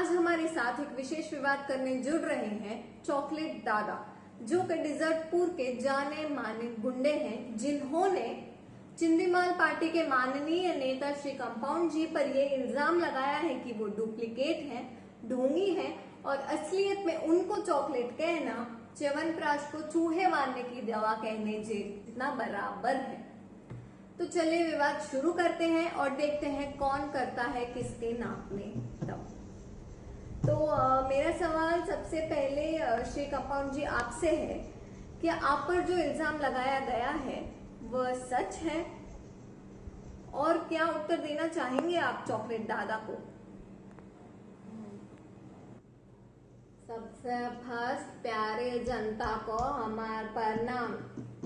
आज हमारे साथ एक विशेष विवाद करने जुड़ रहे हैं चॉकलेट दादा, जो कि डिजर्टपुर के जाने माने गुंडे हैं, जिन्होंने चिंदीमाल पार्टी के माननीय नेता श्री कंपाउंड जी पर यह इल्जाम लगाया है कि वो डुप्लीकेट हैं, ढोंगी हैं और असलियत में उनको चॉकलेट कहना च्यवनप्राश को चूहे मारने की दवा कहने जितना बराबर है। तो चलिए विवाद शुरू करते हैं और देखते हैं कौन करता है किसके नाक में दम। तो मेरा सवाल सबसे पहले श्री कंपाउंड जी आपसे है कि आप पर जो इल्जाम लगाया गया है वह सच है, और क्या उत्तर देना चाहेंगे आप चॉकलेट दादा को? सबसे फर्स्ट प्यारे जनता को हमार प्रणाम।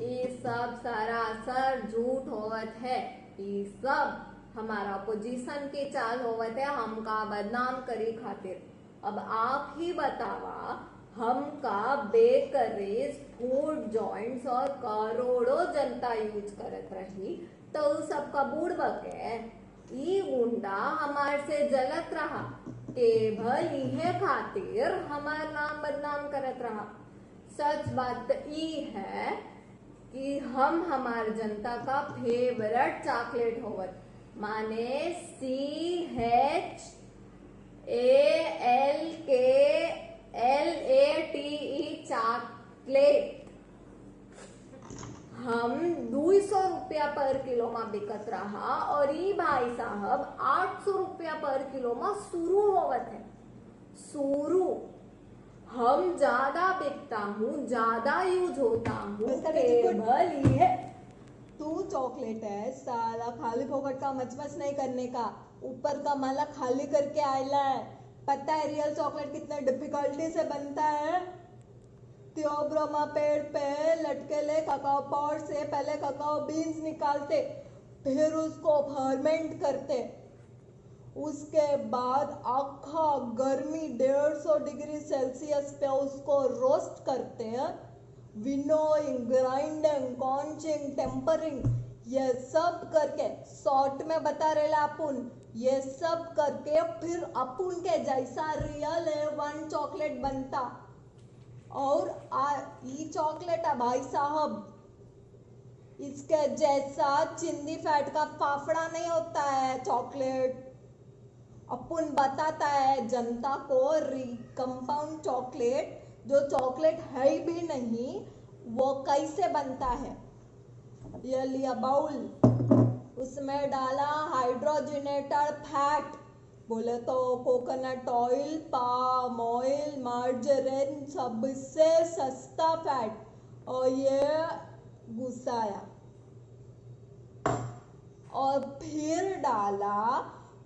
ये सब सरासर झूठ होवत है, ये सब हमारा अपोजिशन के चाल होवत है हमका बदनाम करी खातिर। अब आप ही बतावा, हमका बेकरीज फूड जॉइंट्स और करोड़ों जनता यूज करत रही तो सबका बूढ़ बके ई गुंडा हमार से जलत रहा, केवल इहे खातिर हमार नाम बदनाम करत रहा। सच बात ई है कि हम हमार जनता का फेवरेट चॉकलेट होवत, माने CHALKLATE चॉकलेट हम 200 रुपया पर किलो में बिकत रहा और ये भाई साहब 800 रुपया पर किलो में शुरू होवत है। शुरू हम ज्यादा बिकता हूँ, ज्यादा यूज होता हूँ, केवल ये तू चॉकलेट है साला, खाली फोकट का मचमच नहीं करने का, ऊपर का माला खाली करके आयला है। पता है रियल चॉकलेट कितने डिफिकल्टी से बनता है? थियोब्रोमा पेड़ पे लटके ले ककाओ पॉड से पहले ककाओ बीन्स निकालते, फिर उसको फर्मेंट करते, उसके बाद आखा गर्मी 150 डिग्री सेल्सियस पे उसको रोस्ट करते हैं, विनोइंग, ग्राइंडिंग, कॉन्चिंग, टेम्परिंग, ये सब करके शॉर्ट में बता रहे अपुन, ये सब करके फिर अपुन के जैसा रियल A1 चॉकलेट बनता। और ये चॉकलेट है भाई साहब, इसके जैसा चिंदी फैट का फाफड़ा नहीं होता है चॉकलेट। अपुन बताता है जनता को कंपाउंड चॉकलेट, जो चॉकलेट है भी नहीं, वो कैसे बनता है। ये लिया बाउल, उसमें डाला हाइड्रोजनेटेड फैट, बोले तो coconut oil, palm oil, margarine, सबसे सस्ता फैट, और ये घुसाया और फिर डाला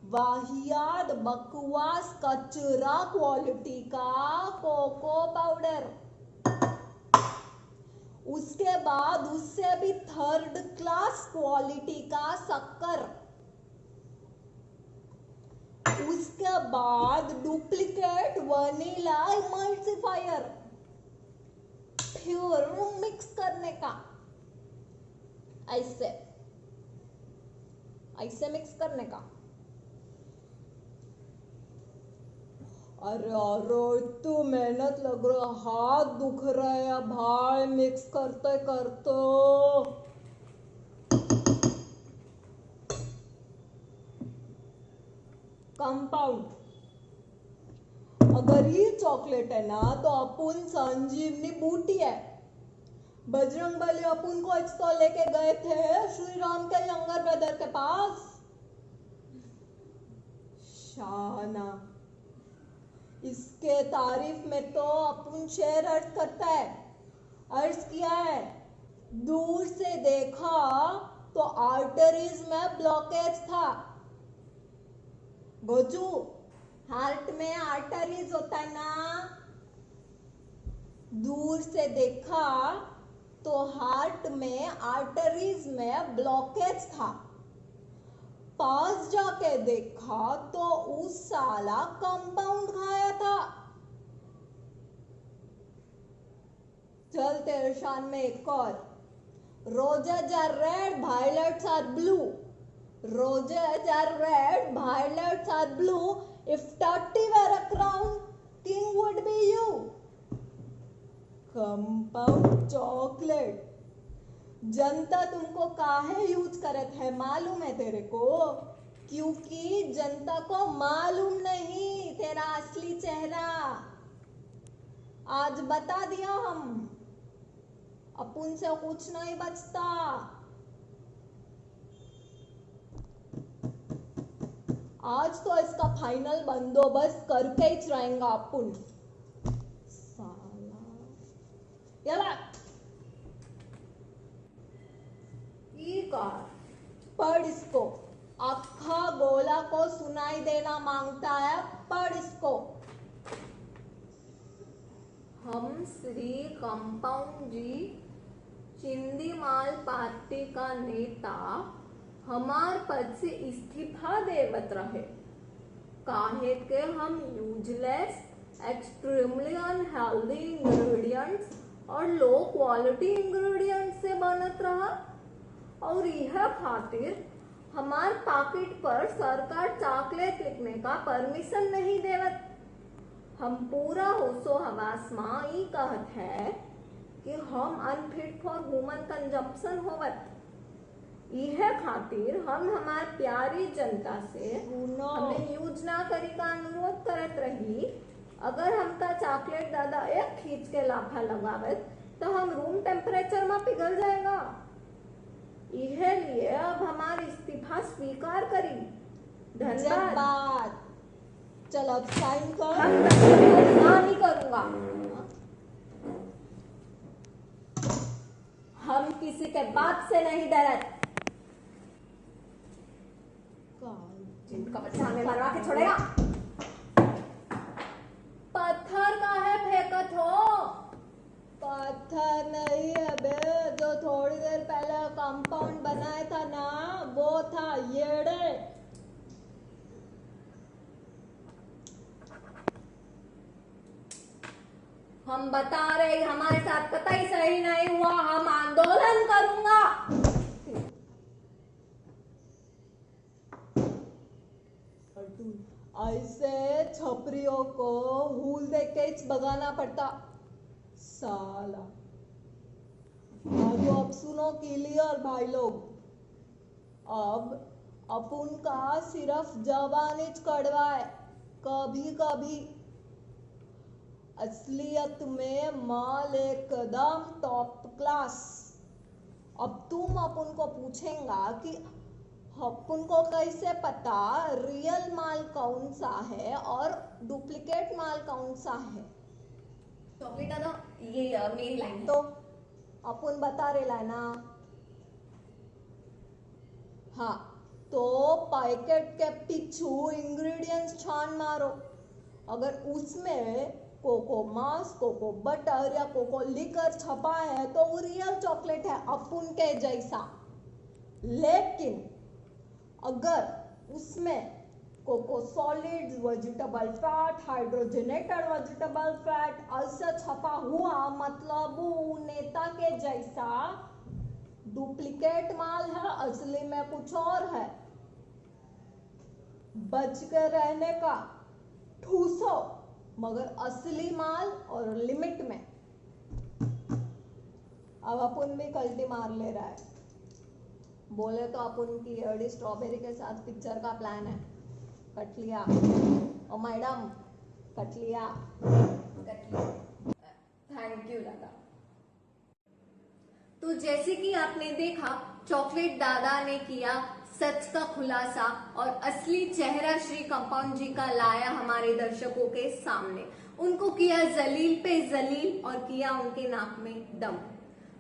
वाहियात बकवास कचरा क्वालिटी का कोको पाउडर, उसके बाद उससे भी थर्ड क्लास क्वालिटी का शक्कर, उसके बाद डुप्लीकेट वनीला इमल्सिफायर, फिर मिक्स करने का, ऐसे ऐसे मिक्स करने का। अरे अरे तू मेहनत लग रहा, हाथ दुख रहा है भाई मिक्स करते करते। कंपाउंड, अगर ये चॉकलेट है ना तो अपुन संजीवनी बूटी है। बजरंगबली अपुन को तो लेके गए थे श्री राम के यंगर ब्रदर के पास, शाना इसके तारीफ में तो अपुन शेर अर्ज करता है। अर्ज किया है, दूर से देखा तो आर्टरीज में ब्लॉकेज था। गोजू, हार्ट में आर्टरीज होता है ना, दूर से देखा तो हार्ट में आर्टरीज में ब्लॉकेज था, पास जाके देखा तो उस साला कंपाउंड खाया था। चल तेरे शान में एक और, roses are red, violets are blue, roses are red, violets are blue, If 30 were a crown, king would be you. Compound chocolate, जनता तुमको काहे यूज करत है मालूम है तेरे को? क्योंकि जनता को मालूम नहीं तेरा असली चेहरा। आज बता दिया हम, अपन से कुछ नहीं बचता। आज तो इसका फाइनल बंदोबस्त करके ही रहेंगे अपन। साला याला पढ़ इसको, अक्खा गोला को सुनाई देना मांगता है, पढ़ इसको। हम श्री कंपाउंड जी चिंदीमाल पार्टी का नेता हमार पद से इस्तीफा देवत रहे, काहे के हम यूजलेस, एक्सट्रीमली अनहेल्दी इंग्रेडिएंट्स और लो क्वालिटी इंग्रेडिएंट्स से बनत रहा, और यह खातिर हमार पॉकेट पर सरकार चॉकलेट लिखने का परमिशन नहीं देवत। हम पूरा होशो हवास मां ई कहत है कि हम अनफिट फॉर ह्यूमन कंजप्शन होवत। यह खातिर हम हमार प्यारी जनता से हमें यूज ना करी का अनुरोध करत रही। अगर हमका चॉकलेट दादा एक खींच के लाफा लगावत तो हम रूम टेम्परेचर में पिघल जाएगा। यह लिए अब हमारा इस्तीफा स्वीकार करी। धन्यवाद। चल अब साइन कर। नहीं करूंगा। हम किसी के बाप से नहीं डरत। जिनका बच्चा हमें मरवा के छोड़ेगा। पत्थर का है फेंकत हो? पत्थर नहीं है बे, जो थोड़ी देर पहले कंपाउंड बनाया था ना, वो था येड़े। हम बता रहे हमारे साथ कतई सही नहीं हुआ, हम आंदोलन करूंगा। ऐसे छपरियों को हूल देख के भगाना पड़ता साला। अब सुनो क्लियर भाई लोग, अब अपन का सिर्फ जबानी कड़वा है, कभी कभी असलियत में माल एकदम टॉप क्लास। अब तुम अपन को पूछेंगा कि अपन को कैसे पता रियल माल कौन सा है और डुप्लीकेट माल कौन सा है? चॉकलेट दादा ये मेरी लाइन तो अपन बता रहे ना। हाँ, तो पैकेट के पीछू इंग्रेडिएंट्स छान मारो। अगर उसमें कोको मास, कोको बटर या कोको लिकर छपा है तो वो रियल चॉकलेट है अपन के जैसा। लेकिन अगर उसमें cocoa solids, vegetable fat, hydrogenated vegetable fat ऐसा छपा हुआ, मतलब वो नेता के जैसा डुप्लीकेट माल है, असली में कुछ और है। बच के रहने का, ठूसो मगर असली माल और लिमिट में। अब अपन भी कल्टी मार ले रहा है। बोले तो अपन की एडी स्ट्रॉबेरी के साथ पिक्चर का प्लान है। कट लिया ओ मैडम, कट लिया। थैंक यू दादा। तो जैसे कि आपने देखा, चॉकलेट दादा ने किया सच का खुलासा और असली चेहरा श्री कंपाउंड जी का लाया हमारे दर्शकों के सामने। उनको किया जलील पे जलील और किया उनके नाक में दम।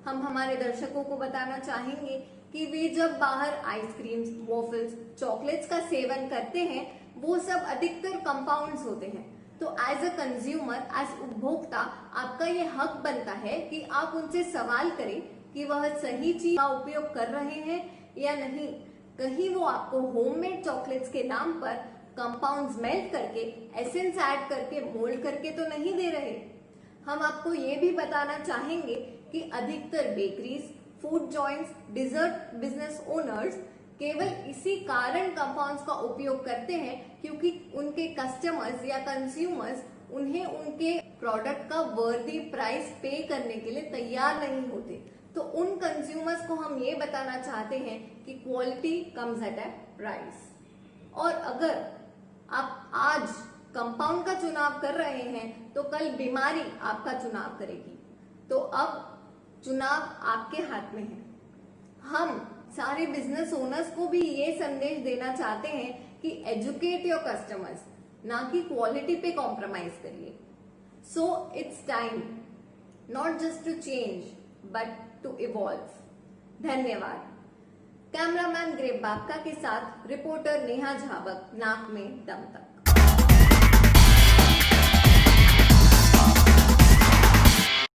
हम हमारे दर्शकों को बताना चाहेंगे कि वे जब बाहर आइसक्रीम्स, वॉफल्स, चॉकलेट्स का सेवन करते हैं, वो सब अधिकतर कंपाउंड्स होते हैं। तो एज अ कंज्यूमर, एज उपभोक्ता, आपका ये हक बनता है कि आप उनसे सवाल करें कि वह सही चीज का उपयोग कर रहे हैं या नहीं। कहीं वो आपको होममेड चॉकलेट्स के नाम पर कंपाउंड्स मेल्ट करके, एसेंस ऐड करके, मोल्ड करके तो नहीं दे रहे। हम आपको ये भी बताना चाहेंगे कि अधिकतर bakeries, food joints, dessert business owners केवल इसी कारण कंपाउंड्स का उपयोग करते हैं क्योंकि उनके कस्टमर्स या कंज्यूमर्स उन्हें उनके प्रोडक्ट का वर्दी प्राइस पे करने के लिए तैयार नहीं होते। तो उन कंज्यूमर्स को हम ये बताना चाहते हैं कि quality comes at A price. और अगर आप आज कंपाउंड का चुनाव कर रहे हैं तो कल बीमारी आपका चुनाव करेगी। तो अब चुनाव आपके हाथ में है। हम सारे बिजनेस ओनर्स को भी ये संदेश देना चाहते हैं कि एजुकेट योर कस्टमर्स, ना कि क्वालिटी पे कॉम्प्रोमाइज करिए। So it's time not just to change but to evolve. धन्यवाद। कैमरामैन ग्रेप बापका के साथ रिपोर्टर नेहा झाबक, नाक में दम तक।